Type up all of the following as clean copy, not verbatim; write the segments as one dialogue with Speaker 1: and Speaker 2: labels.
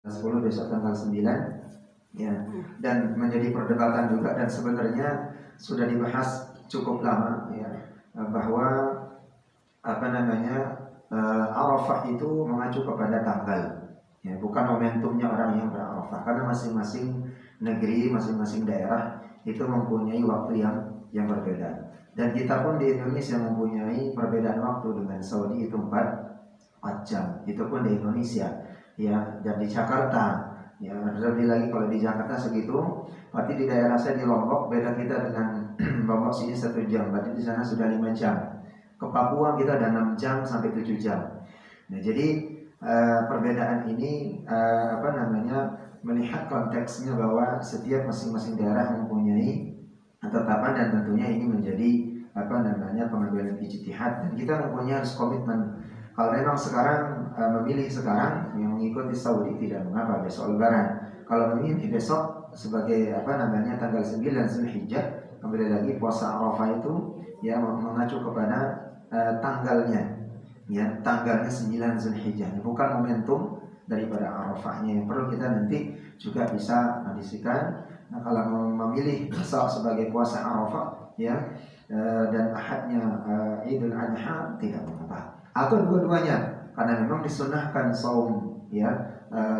Speaker 1: 10 besok tanggal 9 ya, dan menjadi perdebatan juga, dan sebenarnya sudah dibahas cukup lama ya, bahwa Arafah itu mengacu kepada tanggal ya, bukan momentumnya orang yang berarafah, karena masing-masing negeri, masing-masing daerah itu mempunyai waktu yang berbeda, dan kita pun di Indonesia mempunyai perbedaan waktu dengan Saudi itu 4 jam, itu pun di Indonesia ya. Dan di Jakarta ya, lebih lagi kalau di Jakarta segitu, berarti di daerah saya di Lombok beda kita dengan Lombok sini 1 jam, berarti di sana sudah 5 jam. Ke Papua kita ada 6 jam sampai 7 jam. Nah, jadi perbedaan ini melihat konteksnya bahwa setiap masing-masing daerah mempunyai tetapan, dan tentunya ini menjadi pengambilan ijtihad, dan kita mempunyai harus komitmen. Kalau memang sekarang memilih sekarang yang mengikuti Saudi tidak mengapa, besok Lebaran. Kalau memilih besok sebagai tanggal 9 Zulhijjah, kembali lagi puasa Arafah itu ya mengacu kepada tanggalnya ya, tanggalnya 9 Zulhijjah, bukan momentum daripada Arafahnya yang perlu kita nanti juga bisa kondisikan. Nah, kalau memilih besok sebagai puasa Arafah ya, dan ahadnya Idul Adha tidak mengapa, atau dua-duanya, karena memang disunahkan saum ya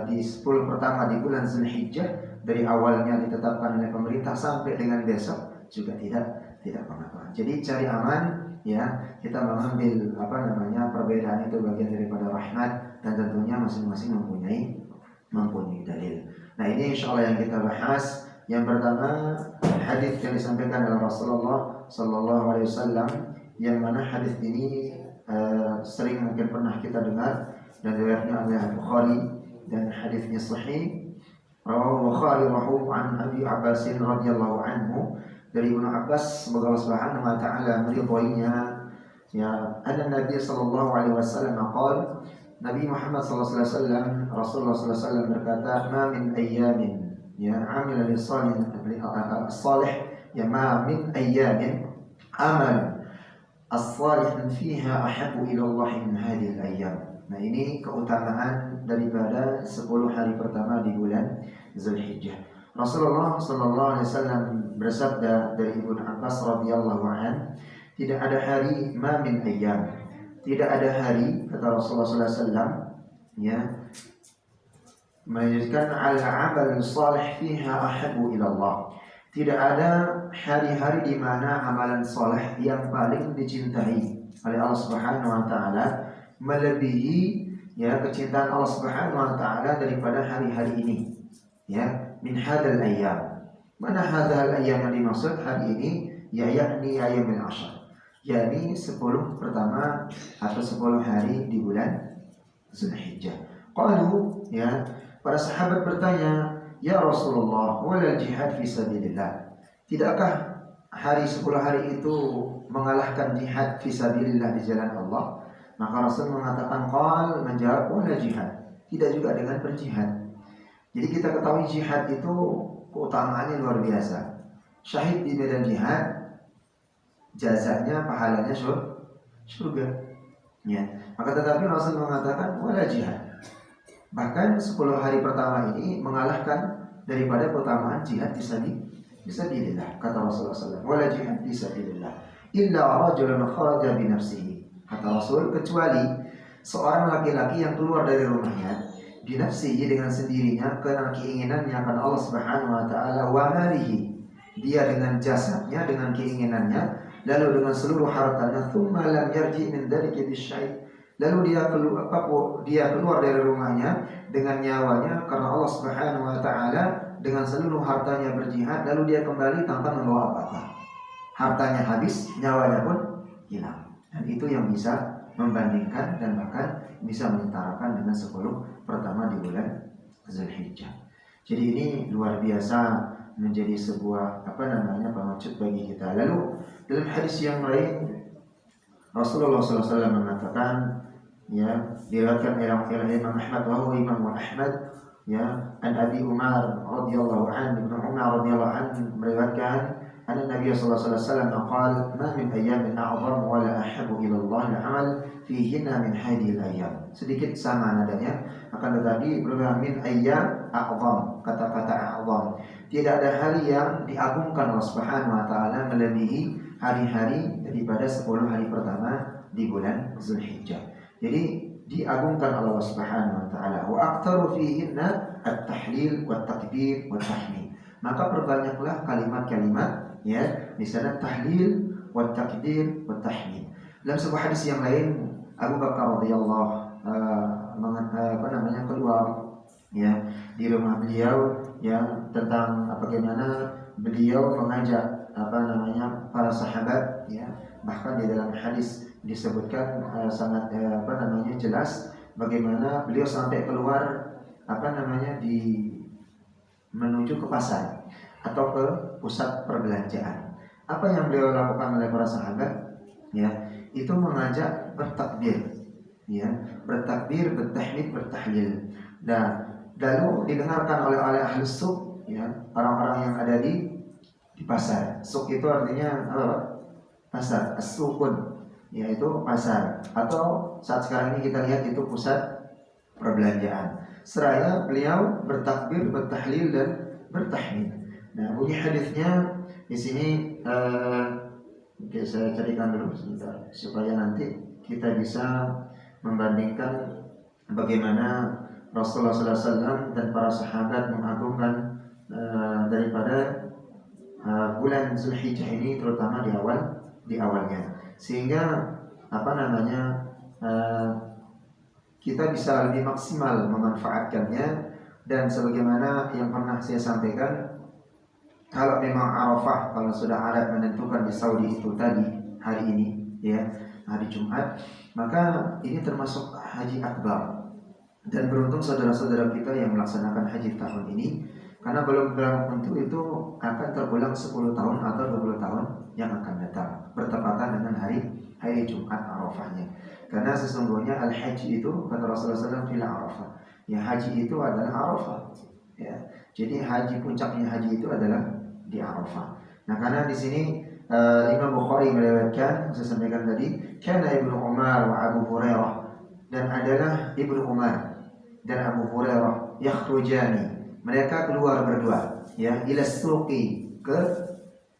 Speaker 1: di 10 pertama di bulan Zulhijjah, dari awalnya ditetapkan oleh pemerintah sampai dengan besok juga tidak mengapa. Jadi cari aman ya, kita mengambil perbedaan itu bagian daripada rahmat, dan tentunya masing-masing mempunyai dalil. Nah, ini insyaallah yang kita bahas. Yang pertama, hadis yang disampaikan oleh Rasulullah sallallahu alaihi wasallam, yang mana hadis ini sering mungkin pernah kita dengar, dan riwayatnya oleh Bukhari, dan hadisnya sahih. Rawahu Bukhari an Abi Abbas radhiyallahu anhu, dari Ibnu Abbas, semoga Allah Subhanahu wa taala meridhoinya ya, anna Nabi sallallahu alaihi wasallam qala, Nabi Muhammad sallallahu alaihi wasallam, Rasulullah sallallahu alaihi wasallam berkata, ma min ayyamin ya amila lisalih as-salih ya, ma min ayyamin amal as-salih fiha ahabbu ila Allah min hadhihi al-ayyam. Nah, ini keutamaan daripada 10 hari pertama di bulan Zulhijjah. Rasulullah sallallahu alaihi wasallam bersabda dari Ibnu Abbas radhiyallahu an, tidak ada hari ma min ayyam, tidak ada hari, kata Rasulullah sallallahu alaihi wasallam ya, menunjukkan al-amal salih fiha ahabbu ila Allah. Tidak ada hari-hari di mana amalan saleh yang paling dicintai oleh Allah Subhanahu wa taala melebihi ya kecintaan Allah Subhanahu wa taala daripada hari-hari ini ya, min hadzal ayyam. Mana hadzal ayyam yang dimaksud hari ini ya, yakni ayyamul ashr, yakni 10 pertama atau 10 hari di bulan Zulhijjah. Qalu ya, para sahabat bertanya, ya Rasulullah, walal jihad fi sabilillah, tidakkah hari 10 hari itu mengalahkan jihad fi sabilillah, di jalan Allah? Maka Rasul mengatakan, qal, menjawab, wala jihad, tidak juga dengan berjihad. Jadi kita ketahui jihad itu keutamaannya luar biasa. Syahid di medan jihad, jazanya, pahalanya surga ya. Maka tetapi Rasul mengatakan wala jihad, bahkan 10 hari pertama ini mengalahkan daripada keutamaan jihad fisabilillah. Kata Rasulullah SAW, wala jihad fisabilillah illa rajulan kharaja bi nafsihi. Kata Rasul, kecuali seorang laki-laki yang keluar dari rumahnya binafsihi, dengan sendirinya, karena keinginannya akan Allah Subhanahu wa taala, wa malihi, dia dengan jasadnya, dengan keinginannya, lalu dengan seluruh hartanya, thumma lam yarji min dzalika bisyai', lalu dia keluar dari rumahnya dengan nyawanya karena Allah Subhanahu wa taala, dengan seluruh hartanya berjihad, lalu dia kembali tanpa membawa apa-apa. Hartanya habis, nyawanya pun hilang. Dan itu yang bisa membandingkan dan bahkan bisa menyetarakan dengan 10 pertama di bulan Zulhijjah. Jadi ini luar biasa, menjadi sebuah pengecut bagi kita. Lalu dalam hadis yang lain Rasulullah SAW mengatakan ya, diriwayatkan oleh Imam Ahmad, wa Imam Ahmad ya, an Abi Umar radhiyallahu anhu, Ibnu Umar radhiyallahu anhu meriwayatkan, anna Nabi sallallahu alaihi wasallam qala ma min ayyamin a'zam wa la ahabbu ila Allah al-amal fihinna min hadhihi al-ayyam. Sedikit sama nadanya, akan tetapi berulang min ayyam a'zam, kata-kata a'zam. Tidak ada hari yang diagungkan Allah Subhanahu wa taala melebihi hari-hari daripada 10 hari pertama di bulan Zulhijjah. Jadi diagungkan Allah Subhanahu wa taala. Wa aktsaru fihinna at-tahlil wa at-takbir wa at-tahmid. Maka perbanyaklah kalimat-kalimat ya di sana tahlil wa takbir wa tahmid. Dalam sebuah hadis yang lain Abu Bakar radhiyallahu keluar ya di rumah beliau yang tentang bagaimana beliau mengajak para sahabat ya, bahkan di dalam hadis disebutkan sangat jelas bagaimana beliau sampai keluar menuju ke pasar atau ke pusat perbelanjaan. Apa yang beliau lakukan oleh para sahabat ya, itu mengajak bertakbir ya, bertakbir, bertahmid, bertahlil. Dan lalu didengarkan oleh ahli suq ya, orang-orang yang ada di pasar. Suq itu artinya apa? Pasar, as-suqun yaitu pasar, atau saat sekarang ini kita lihat itu pusat perbelanjaan. Seraya beliau bertakbir, bertahlil dan bertahmid. Nah, bunyi hadisnya di sini saya carikan dulu sebentar supaya nanti kita bisa membandingkan bagaimana Rasulullah SAW dan para sahabat mengagungkan daripada bulan Zulhijjah ini, terutama di awalnya, sehingga kita bisa lebih maksimal memanfaatkannya. Dan sebagaimana yang pernah saya sampaikan, kalau memang Arafah, kalau sudah Arab menentukan di Saudi itu tadi hari ini ya, hari Jumat, maka ini termasuk haji akbar. Dan beruntung saudara-saudara kita yang melaksanakan haji tahun ini, karena belum tentu itu akan terulang 10 tahun atau 20 tahun yang akan datang bertepatan dengan hari Jumat Arafahnya. Karena sesungguhnya al-haji itu kata Rasulullah SAW fil Arafah. Ya, haji itu adalah Arafah. Ya. Jadi haji, puncaknya haji itu adalah di Arafah. Nah, karena di sini Imam Bukhari meriwayatkan, saya sampaikan tadi, kana Ibnu Umar wa Abu Hurairah, dan adalah Ibnu Umar dan Abu Hurairah yakhrujani, mereka keluar berdua ya, ila suqi, ke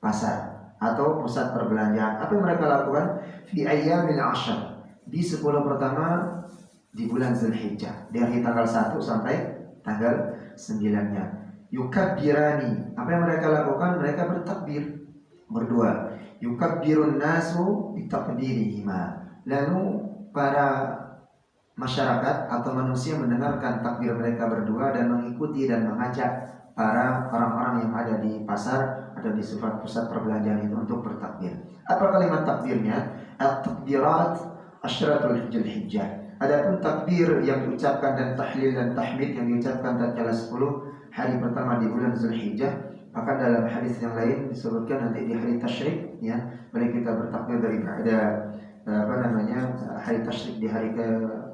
Speaker 1: pasar atau pusat perbelanjaan. Apa yang mereka lakukan? Fi ayyamil 'ashr, di 10 pertama di bulan Zulhijjah, dari tanggal 1 sampai tanggal 9-nya. Yukabbirani, apa yang mereka lakukan? Mereka bertakbir berdua. Yukabbirun nasu bitakbirihima, lalu para masyarakat atau manusia mendengarkan takbir mereka berdua dan mengikuti dan mengajak para orang-orang yang ada di pasar atau di pusat perbelanjaan itu untuk bertakbir. Apa kalimat takbirnya? At-takbirat asyratul Zulhijjah. Adapun takbir yang diucapkan dan tahlil dan tahmid yang diucapkan tatkala 10 hari pertama di bulan Zulhijjah, maka dalam hadis yang lain disebutkan nanti di hari tasyrik ya, boleh kita bertakbir daripada hari tasyrik di hari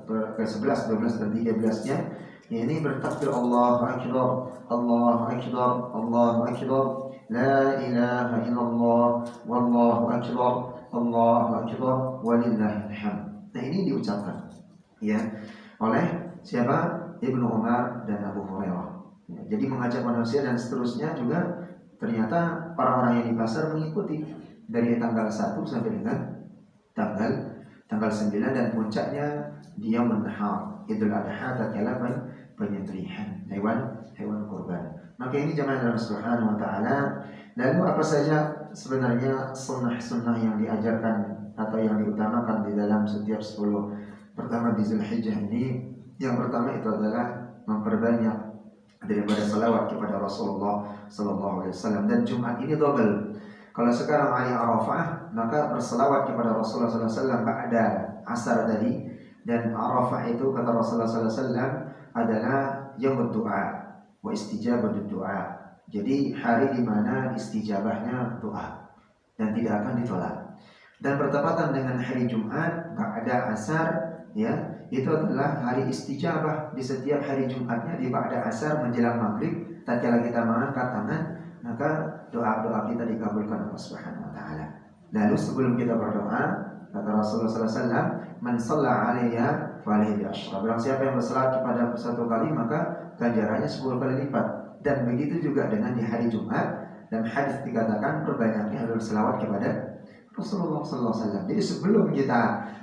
Speaker 1: ke-11, 12 dan 13-nya. Ini bertakbir Allahu Akbar, Allahu Akbar, Allahu Akbar, la ilaha illallah, wallahu akbar, Allahu akbar, walillahil hamd. Nah, ini diucapkan ya oleh siapa? Ibnu Umar dan Abu Hurairah. Ya, jadi mengajak manusia dan seterusnya juga ternyata orang-orang yang di pasar mengikuti dari tanggal 1 sampai dengan tanggal 9, dan puncaknya di Yaumul Nahar, Idul Adha, tatkala penyembelihan hewan kurban. Maka ini jemaah Allah Subhanahu wa taala. Lalu apa saja sebenarnya sunnah-sunnah yang diajarkan atau yang diutamakan di dalam setiap 10 pertama di Zulhijjah ini? Yang pertama itu adalah memperbanyak daripada salawat kepada Rasulullah sallallahu alaihi wasallam. Dan Jumat ini double. Kalau sekarang hari Arafah, maka bersalawat kepada Rasulullah sallallahu alaihi wasallam ba'da asar tadi. Dan Arafah itu kata Rasulullah sallallahu alaihi wasallam adalah yaumud du'a wa istijabatud du'a. Jadi hari di mana istijabahnya doa dan tidak akan ditolak. Dan bertepatan dengan hari Jumat ba'da asar ya, itu adalah hari istijabah. Di setiap hari Jumatnya di ba'da asar menjelang maghrib, tatkala kita mengangkat tangan, maka doa-doa kita dikabulkan Allah Subhanahu wa taala. Lalu sebelum kita berdoa, kata Rasulullah sallallahu alaihi wasallam, "Man shalla 'alayya falayhi bi'ashra." Barang siapa yang berselawat kepada aku 1 kali, maka ganjarannya 10 kali lipat. Dan begitu juga dengan di hari Jumat, dan hadis dikatakan perbanyaknya adalah selawat kepada Rasulullah sallallahu alaihi wasallam. Jadi sebelum kita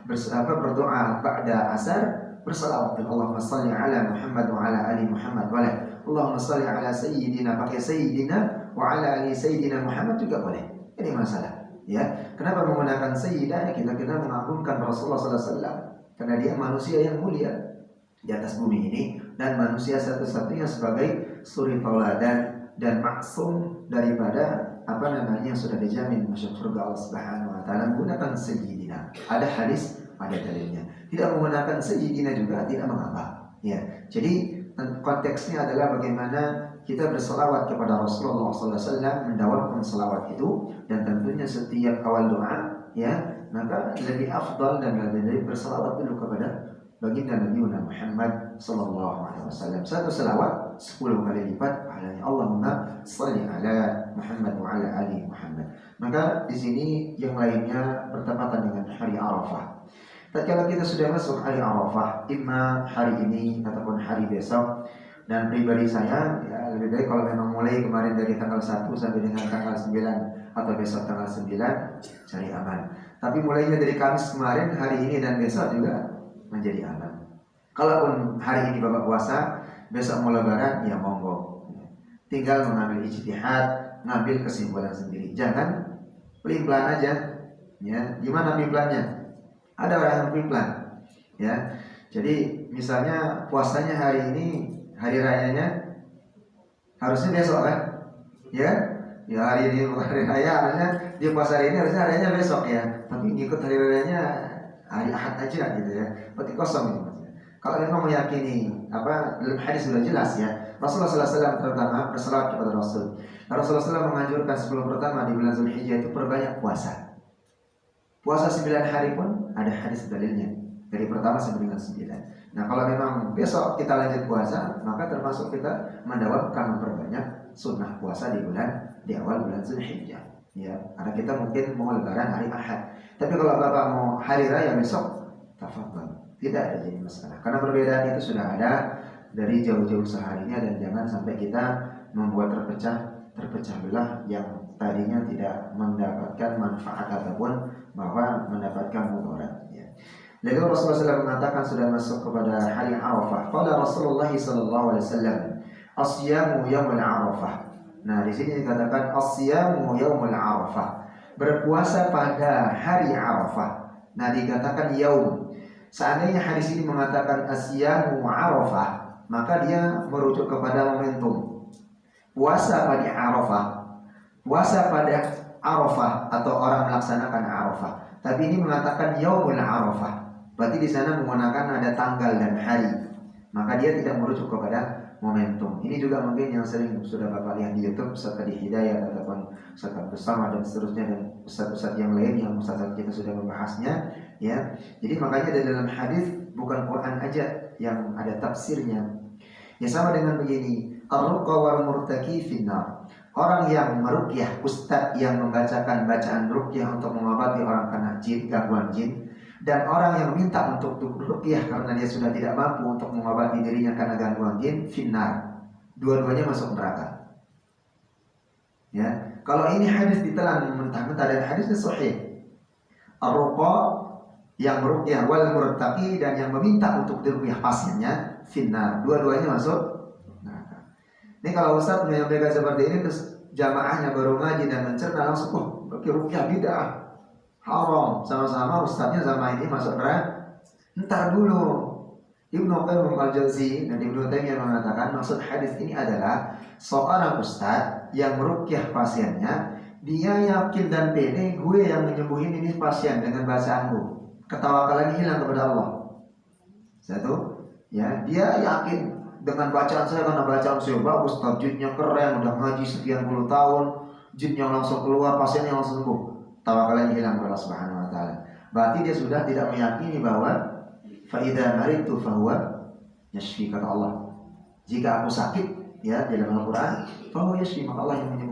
Speaker 1: berdoa ba'da asar, berselawat, Allahumma shalli ala Muhammad wa ala ali Muhammad, wa Allahumma shalli ala sayyidina, pakai sayyidina, wa ala ali sayyidina Muhammad juga boleh. Ini masalah. Ya, kenapa menggunakan sayyidah? Kita mengagungkan Rasulullah sallallahu alaihi wasallam karena dia manusia yang mulia di atas bumi ini, dan manusia satu-satunya sebagai suri tauladan dan maksum daripada yang sudah dijamin masuk surga Allah Subhanahu wa taala menggunakan sayyidina. Ada hadis, ada dalilnya. Tidak menggunakan sayyidina juga tidak mengapa. Ya. Jadi konteksnya adalah bagaimana kita berselawat kepada Rasulullah SAW, mendawamkan selawat itu, dan tentunya setiap awal doa, ya, maka lebih afdal dan lebih berselawat dulu kepada baginda Nabi Muhammad sallallahu alaihi wasallam. Satu selawat 10 kali lipat pahalanya. Allahumma shalli ala Muhammad wa ala ali Muhammad. Maka di sini yang lainnya bertepatan dengan hari Arafah. Tatkala kita sudah masuk hari Arafah, imma hari ini ataupun hari besok, dan pribadi saya ya, lebih baik kalau memang mulai kemarin dari tanggal 1 sampai dengan tanggal 9 atau besok tanggal 9, cari aman. Tapi mulainya dari Kamis kemarin, hari ini dan besok juga menjadi aman. Kalaupun hari ini Bapak puasa, besok mau lebaran, ya monggo. Tinggal mengambil ijtihad, ngambil kesimpulan sendiri. Jangan pelin-pelan aja. Ya, gimana pelin-pelannya? Ada orang yang pelin-pelan. Ya. Jadi misalnya puasanya hari ini, hari rayanya harusnya besok kan? Ya. Ya hari ini hari raya, harusnya dia puasa hari ini, harusnya harinya besok ya. Tapi ngikut hari rayanya hari Ahad aja gitu ya. Berarti kosong itu maksudnya. Kalau memang meyakini dalam hadis sudah jelas ya. Rasulullah SAW terutama berselawat kepada Rasul. Rasulullah SAW menganjurkan 10 pertama di bulan Zulhijjah itu perbanyak puasa. Puasa 9 hari pun ada hadis dalilnya. Dari pertama sampai dengan 9. Nah kalau memang besok kita lanjut puasa, maka termasuk kita mendawamkan memperbanyak sunnah puasa di awal bulan Zulhijjah. Ya, karena kita mungkin mau lebaran hari Ahad. Tapi kalau Bapak mau hari raya besok, tafadhol. Tidak ada jadi masalah. Karena perbedaan itu sudah ada dari jauh-jauh seharinya, dan jangan sampai kita membuat terpecah belah yang tadinya tidak mendapatkan manfaat ataupun bahwa mendapatkan mudarat. Ya. Lalu Rasulullah SAW mengatakan sudah masuk kepada hari Arafah. Qala Rasulullah SAW, "Asyamu yaumul Arafah." Nah, di sini dikatakan asyamu yaumul Arafah. Berpuasa pada hari Arafah. Nah, dikatakan yaum. Seandainya hadis ini mengatakan asyamu Arafah, maka dia merujuk kepada momentum. Puasa pada Arafah. Puasa pada Arafah atau orang melaksanakan Arafah. Tapi ini mengatakan yaumul Arafah. Berarti di sana menggunakan ada tanggal dan hari. Maka dia tidak merujuk kepada momentum. Ini juga mungkin yang sering sudah Bapak lihat di YouTube, Ustaz Adi Hidayat ataupun Ustaz Bersama dan seterusnya, dan ustaz-ustaz yang lain yang ustaz kita sudah membahasnya, ya. Jadi makanya di dalam hadis bukan Quran aja yang ada tafsirnya. Ya sama dengan begini, ar-ruqa wal murtaki finnar. Orang yang meruqyah, ustaz yang membacakan bacaan ruqyah untuk mengobati orang kena jin, gangguan jin, dan orang yang minta untuk ruqyah karena dia sudah tidak mampu untuk mengobati dirinya karena gangguan jin, finnar. Dua-duanya masuk neraka. Ya, kalau ini hadis ditelan mentah-mentah dan hadisnya sahih. Ar-ruqa yang meruqyah wal murtaqi, dan yang meminta untuk diruqyah pasiennya, finnar. Dua-duanya masuk neraka. Ini kalau ustaz menyampaikan seperti ini terus jamaahnya baru ngaji dan mencerna langsung, ruqyah bid'ah, haram, sama-sama ustadznya sama ini masuk neraka. Entar dulu. Ibnu Qayyim al-Jauzi dan Ibnu Taimiyah mengatakan maksud hadis ini adalah seorang ustadz yang meruqyah pasiennya, dia yakin dan pede gue yang menyembuhin ini pasien dengan bacaanku. Ketawakalan hilang kepada Allah. Satu, ya, dia yakin dengan bacaan saya, karena bacaan saya bagus, tajwidnya keren, udah ngaji sekian puluh tahun, jinnya langsung keluar, pasiennya langsung sembuh. Tawakalannya hilang kepada Allah Subhanahu wa taala. Berarti dia sudah tidak meyakini bahwa fa idza maritu fa huwa yashfi, kata Allah. Jika aku sakit, ya, di dalam Al-Qur'an, fa huwa yashfi, maka Allah yang menyembuhkan.